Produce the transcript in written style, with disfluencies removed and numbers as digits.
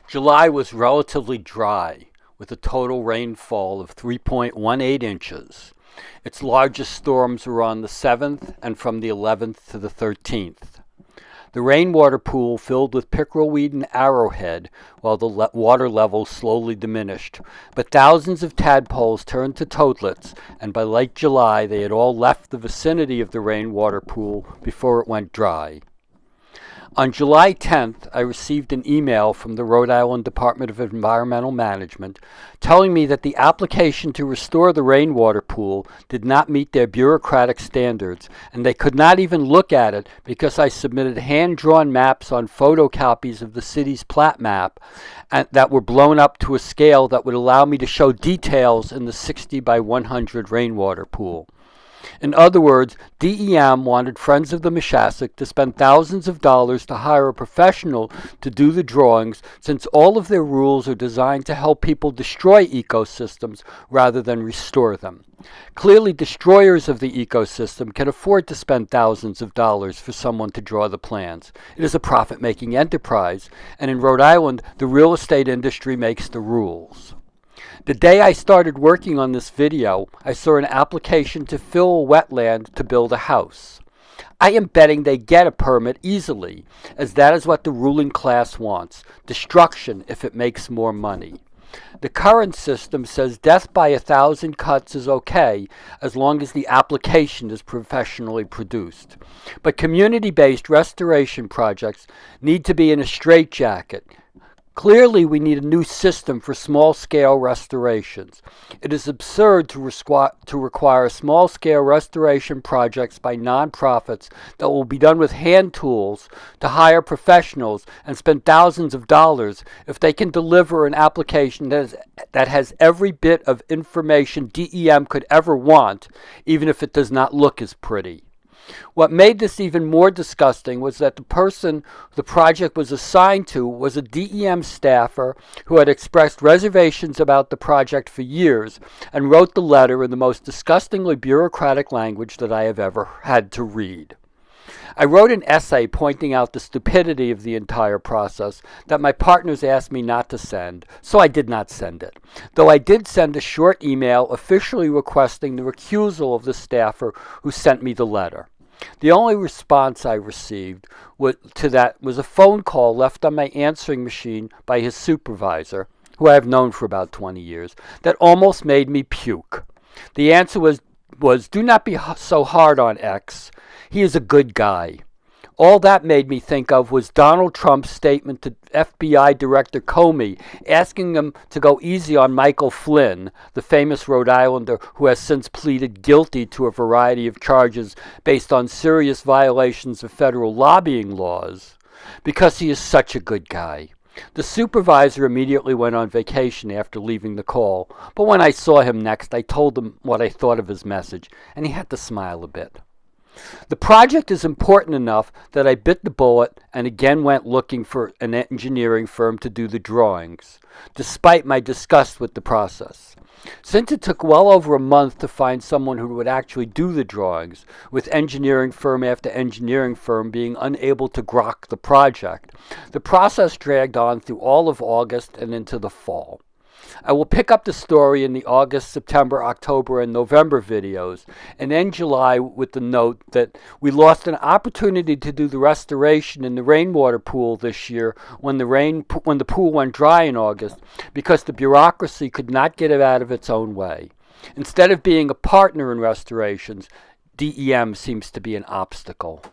July was relatively dry, with a total rainfall of 3.18 inches. Its largest storms were on the 7th and from the 11th to the 13th. The rainwater pool filled with pickerelweed and arrowhead while the water level slowly diminished, but thousands of tadpoles turned to toadlets, and by late July they had all left the vicinity of the rainwater pool before it went dry. On July 10th, I received an email from the Rhode Island Department of Environmental Management telling me that the application to restore the rainwater pool did not meet their bureaucratic standards, and they could not even look at it because I submitted hand-drawn maps on photocopies of the city's plat map that were blown up to a scale that would allow me to show details in the 60 by 100 rainwater pool. In other words, DEM wanted Friends of the Meshasik to spend thousands of dollars to hire a professional to do the drawings, since all of their rules are designed to help people destroy ecosystems rather than restore them. Clearly, destroyers of the ecosystem can afford to spend thousands of dollars for someone to draw the plans. It is a profit-making enterprise, and in Rhode Island, the real estate industry makes the rules. The day I started working on this video, I saw an application to fill a wetland to build a house. I am betting they get a permit easily, as that is what the ruling class wants, destruction if it makes more money. The current system says death by 1,000 cuts is okay as long as the application is professionally produced. But community-based restoration projects need to be in a straitjacket. Clearly, we need a new system for small-scale restorations. It is absurd to require small-scale restoration projects by nonprofits that will be done with hand tools to hire professionals and spend thousands of dollars if they can deliver an application that has every bit of information DEM could ever want, even if it does not look as pretty. What made this even more disgusting was that the person the project was assigned to was a DEM staffer who had expressed reservations about the project for years and wrote the letter in the most disgustingly bureaucratic language that I have ever had to read. I wrote an essay pointing out the stupidity of the entire process that my partners asked me not to send, so I did not send it, though I did send a short email officially requesting the recusal of the staffer who sent me the letter. The only response I received to that was a phone call left on my answering machine by his supervisor, who I have known for about 20 years, that almost made me puke. The answer was do not be so hard on X. He is a good guy. All that made me think of was Donald Trump's statement to FBI Director Comey, asking him to go easy on Michael Flynn, the famous Rhode Islander who has since pleaded guilty to a variety of charges based on serious violations of federal lobbying laws, because he is such a good guy. The supervisor immediately went on vacation after leaving the call, but when I saw him next, I told him what I thought of his message, and he had to smile a bit. The project is important enough that I bit the bullet and again went looking for an engineering firm to do the drawings, despite my disgust with the process. Since it took well over a month to find someone who would actually do the drawings, with engineering firm after engineering firm being unable to grok the project, the process dragged on through all of August and into the fall. I will pick up the story in the August, September, October, and November videos, and end July with the note that we lost an opportunity to do the restoration in the rainwater pool this year when the pool went dry in August because the bureaucracy could not get it out of its own way. Instead of being a partner in restorations, DEM seems to be an obstacle.